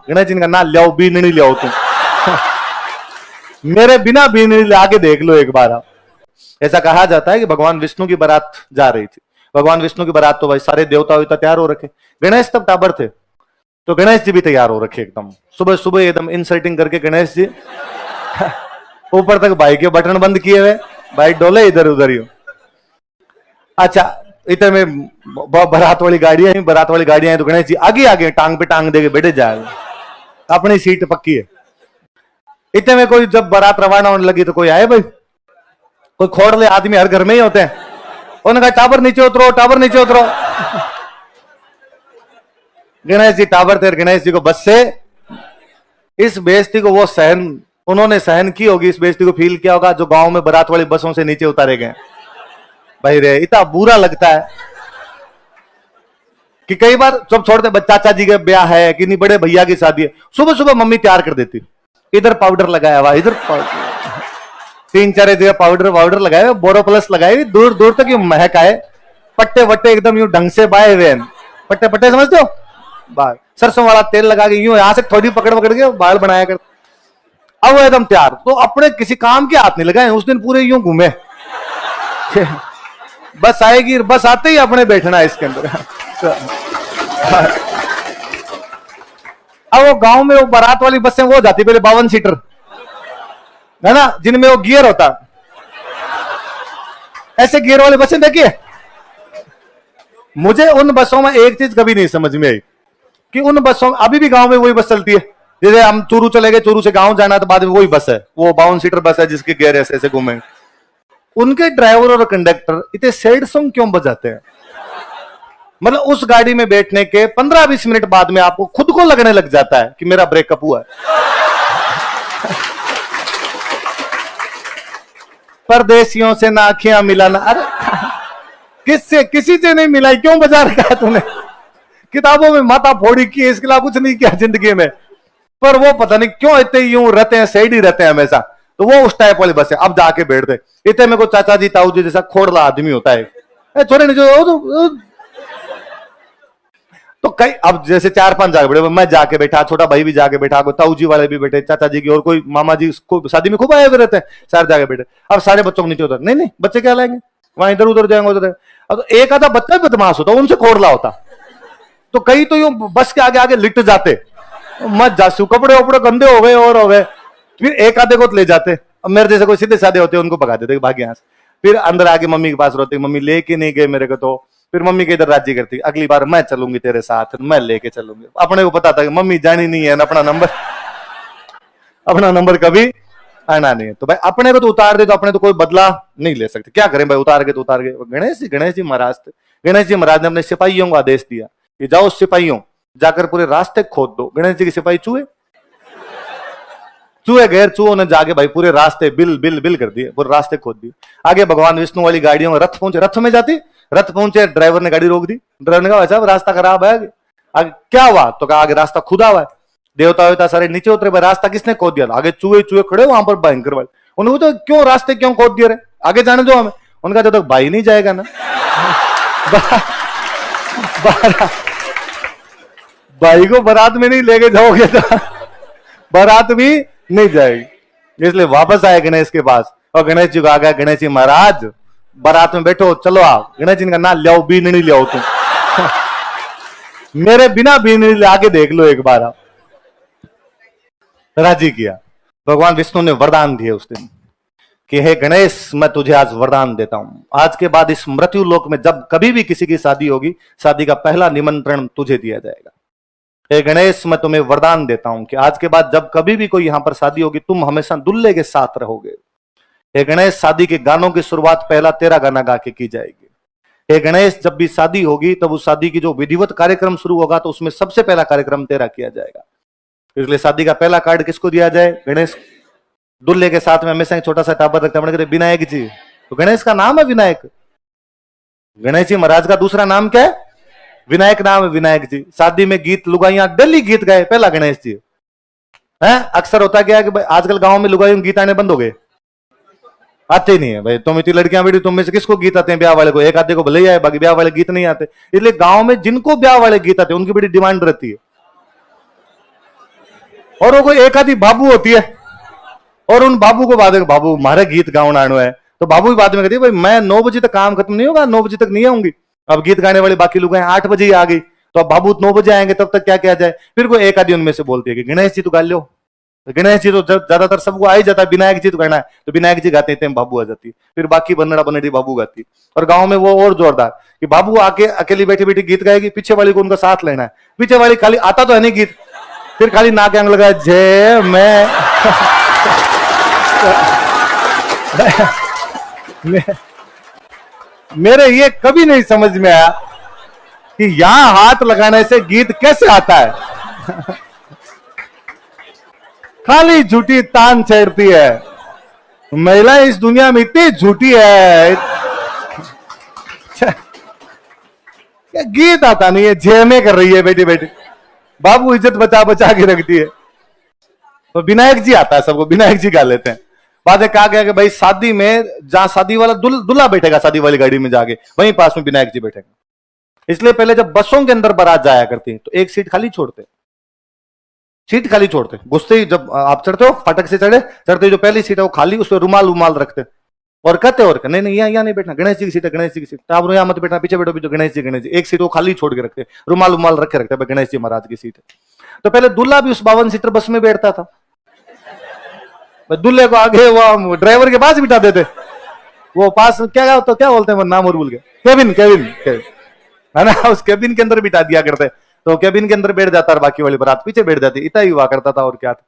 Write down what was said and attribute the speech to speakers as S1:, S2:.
S1: गणेश जी का ना लियाओ, बीननी लियाओ तुम। मेरे बिना बीननी ले आके देख लो एक बार आप। ऐसा कहा जाता है कि भगवान विष्णु की बारात जा रही थी। भगवान विष्णु की बारात तो भाई सारे देवता वेवता तैयार हो रखे, गणेश तब टाबर थे, तो गणेश जी भी तैयार हो रखे एकदम सुबह सुबह एकदम इंसर्टिंग करके गणेश जी ऊपर तक बाइक के बटन बंद किए हुए, बाइक डोले इधर उधर ही। अच्छा, इतने में बारात वाली गाड़ियां तो गणेश जी आगे आगे टांग पे टांग देके बैठे जाए, अपनी सीट पक्की है। इतने में कोई जब बारात रवाना होने लगी तो कोई आए भाई, कोई खोड़ले आदमी हर घर में ही होते हैं, उन्होंने कहा टावर नीचे उतरो, टावर नीचे उतरो। गणेश जी टावर थे, गणेश जी को बस से इस बेइज्जती को वो उन्होंने सहन की होगी, इस बेइज्जती को फील किया होगा जो गांव में बारात वाली बसों से नीचे उतारे गए भाई रे। इतना बुरा लगता है कि कई बार जब छोड़ते चाचा जी का ब्याह है कि नहीं बड़े भैया की शादी है, सुबह सुबह मम्मी तैयार कर देती, इधर पाउडर लगाया हुआ, इधर पाउडर, 3-4 जगह पाउडर लगाए, बोरो प्लस लगाए, दूर दूर तक यूं महक आए, पट्टे वट्टे एकदम यूं ढंग से बाए हुए, पट्टे पट्टे समझते हो, बाल सरसों वाला तेल लगा के यूं यहां से थोड़ी पकड़ पकड़ के बाल बनाया कर। अब वो एकदम तैयार, तो अपने किसी काम के हाथ नहीं लगाए, उस दिन पूरे यूं घूमे। बस आएगी, बस आते ही अपने बैठना है इसके अंदर। अब वो गांव में वो बारात वाली बसें वो जाती पहले 52 सीटर है ना, जिनमें वो गियर होता, ऐसे गियर वाली बसें देखिए। मुझे उन बसों में एक चीज कभी नहीं समझ में आई कि उन बसों में अभी भी गांव में वही बस चलती है, जैसे हम चूरू चले गए, चूरू से गांव जाना तो बाद में वही बस है, वो 52 सीटर बस है जिसके गियर ऐसे ऐसे घूमे। उनके ड्राइवर और कंडक्टर इतने सैड सॉन्ग क्यों बजाते हैं? मतलब उस गाड़ी में बैठने के 15-20 मिनट बाद में आपको खुद को लगने लग जाता है कि मेरा ब्रेकअप हुआ है। परदेसियों से ना आंखें मिलाना, अरे किससे, किसी से नहीं मिलाई, क्यों बजा रखा है तूने? किताबों में माता फोड़ी की, इसके अलावा कुछ नहीं किया जिंदगी में, पर वो पता नहीं क्यों इतने यूं रहते हैं, सैड ही रहते हैं हमेशा। तो वो उस टाइप वाली बस है। अब जाके बैठते इतने में को चाचा जी ताऊ जी जैसा खोड़ला आदमी होता है, छोरे नहीं जो तो कई, अब जैसे 4-5 जाके बैठे, मैं जाके बैठा, छोटा भाई भी जाके बैठा, कोई ताऊ जी वाले भी बैठे, चाचा जी की और कोई मामा जी शादी में खूब आए हुए रहते हैं, सारे जाके बैठे। अब सारे बच्चों को नीचे उतर, नहीं नहीं बच्चे क्या लाएंगे, वहां इधर उधर जाएंगे उधर। अब तो एक आधा बच्चा भी बदमाश होता, उनसे खोड़ला होता, तो कई तो यूं बस के आगे आगे लिट जाते, मत जासू, कपड़े वपड़े गंदे हो गए और हो गए, फिर एक आधे को ले जाते। अब मेरे जैसे कोई सीधे साधे होते उनको भगा देते भाग यहाँ से, फिर अंदर आके मम्मी के पास रोते, मम्मी लेके नहीं गए मेरे को, तो फिर मम्मी के इधर राजी करती, अगली बार मैं चलूंगी तेरे साथ, मैं लेके चलूंगी। अपने को पता था कि मम्मी जानी नहीं है ना, अपना नंबर कभी आना नहीं है, तो भाई अपने को तो उतार दे, तो अपने तो कोई बदला नहीं ले सकते, क्या करें भाई, उतार के तो उतार गए। गणेश जी महाराज थे, गणेश जी महाराज ने अपने सिपाहियों को आदेश दिया कि जाओ सिपाहियों, जाकर पूरे रास्ते खोद दो। गणेश जी के सिपाही चूहे गैर चूहों ने जाके भाई पूरे रास्ते बिल बिल बिल कर दिए, पूरे रास्ते खोद दिए। आगे भगवान विष्णु वाली गाड़ियों में रथ पहुंचे, रथ में जाती, रथ पहुंचे, ड्राइवर ने गाड़ी रोक दी, ड्राइवर ने कहा साहब रास्ता खराब है, आगे क्या हुआ, तो कहा आगे रास्ता खुदा हुआ है। देवता वेवता सारे नीचे उतरे, भाई रास्ता किसने खोद दिया? आगे चूहे चूहे खड़े वहां पर भयंकर भाई, उन्होंने तो क्यों रास्ते क्यों खोद दिए रे, आगे जाने दो हमें। उनका जब तक भाई नहीं जाएगा ना भाई को बारात में नहीं लेके जाओगे तो बारात भी नहीं जाएगी। इसलिए वापस आए गणेश के पास, और गणेश जी को आ गया, गणेश जी महाराज बारात में बैठो, चलो आप। गणेश जी का ना लियाओ, बीननी लियाओ तुम। मेरे बिना बीननी ले आके देख लो एक बार आप। राजी किया। भगवान विष्णु ने वरदान दिए उस दिन कि हे गणेश, मैं तुझे आज वरदान देता हूं, आज के बाद इस मृत्यु लोक में जब कभी भी किसी की शादी होगी, शादी का पहला निमंत्रण तुझे दिया जाएगा। हे गणेश, मैं तुम्हें वरदान देता हूं कि आज के बाद जब कभी भी कोई यहां पर शादी होगी, तुम हमेशा दुल्हे के साथ रहोगे। हे गणेश, शादी के गानों की शुरुआत पहला तेरा गाना गा के की जाएगी। हे गणेश, जब भी शादी होगी तब उस शादी की जो विधिवत कार्यक्रम शुरू होगा तो उसमें सबसे पहला कार्यक्रम तेरा किया जाएगा। इसलिए शादी का पहला कार्ड किसको दिया जाए? गणेश। दुल्हे के साथ में हमेशा एक छोटा सा टाबर रखते हैं, विनायक जी, तो गणेश का नाम है विनायक। गणेश जी महाराज का दूसरा नाम क्या है? विनायक नाम है, विनायक जी। शादी में गीत लुगाइयां डेली गीत गाए, पहला गणेश जी है। अक्सर होता क्या है कि भाई आजकल गांव में लुगाइयों गीत आने बंद हो गए, आते ही नहीं है भाई। तुम इतनी लड़कियां बेटी, तुम में से किसको गीत आते हैं? ब्याह वाले को, एक आधे को भले ही आए, बाकी ब्याह वाले गीत नहीं आते। इसलिए गांव में जिनको ब्याह वाले गीत आते हैं उनकी बड़ी डिमांड रहती है। और वो कोई एक आधी बाबू होती है, और उन बाबू को बाद में, बाबू हमारे गीत गाउन आनो है, तो बाबू भी बाद में कहती है भाई मैं 9 बजे तक काम खत्म नहीं होगा, 9 बजे तक नहीं आऊंगी। अब गीत गाने वाले बाकी लोग हैं 8 बजे ही आ गई, तो अब बाबू 9 बजे आएंगे, तब तक क्या किया जाए। फिर कोई एक आदि उनमें से बोलती है कि गणेश जी तो गा लो। तो गणेश जी तो ज्यादातर सबको आ ही जाता है, विनायक जी तो गाना है, तो विनायक जी गाते हैं, बाबू आ जाती है, फिर बाकी बनड़ा बनड़ी बाबू गाती है। और गांव में वो और जोरदार कि बाबू आके अकेली बैठी बैठी गीत गाएगी, पीछे वाली को उनका साथ लेना है, पीछे वाली खाली आता तो है नहीं गीत, फिर खाली नाक अंग लगा जय मैं मेरे ये कभी नहीं समझ में आया कि यहां हाथ लगाने से गीत कैसे आता है। खाली झूठी तान छेड़ती है, महिलाएं इस दुनिया में इतनी झूठी है। गीत आता नहीं है, जेमे कर रही है बेटी बेटी, बाबू इज्जत बचा बचा के रखती है। तो विनायक जी आता है सबको, विनायक जी गा लेते हैं। बाद में कहा गया कि भाई शादी में जहां शादी वाला दूल्हा बैठेगा, शादी वाली गाड़ी में जाके वहीं पास में विनायक जी बैठेगा। इसलिए पहले जब बसों के अंदर बारात जाया करती तो एक सीट खाली छोड़ते, सीट खाली छोड़ते, घुसते ही जब आप चढ़ते हो फाटक से चढ़ते जो पहली सीट है वो खाली, उस पर रुमाल रुमाल रखते और कहते और नहीं नहीं यहाँ नहीं बैठना, गणेश जी की सीट है, गणेश जी की सीट, आप यहाँ मत बैठना, पीछे बैठो पीछे, गणेश जी। एक सीट वो खाली छोड़ के रखते, रुमाल रुमाल रखे रखते, गणेश जी महाराज की सीट है। तो पहले दूल्हा भी उस 52 सीटर बस में बैठता था, दूल्हे को आगे वो ड्राइवर के पास बिठा देते, वो पास क्या तो क्या बोलते हैं नाम और भूल गए, केबिन केबिन है ना, उस केबिन के अंदर बिठा दिया करते, तो केबिन के अंदर बैठ जाता और बाकी वाली बारात पीछे बैठ जाती, इतना ही हुआ करता था और क्या था।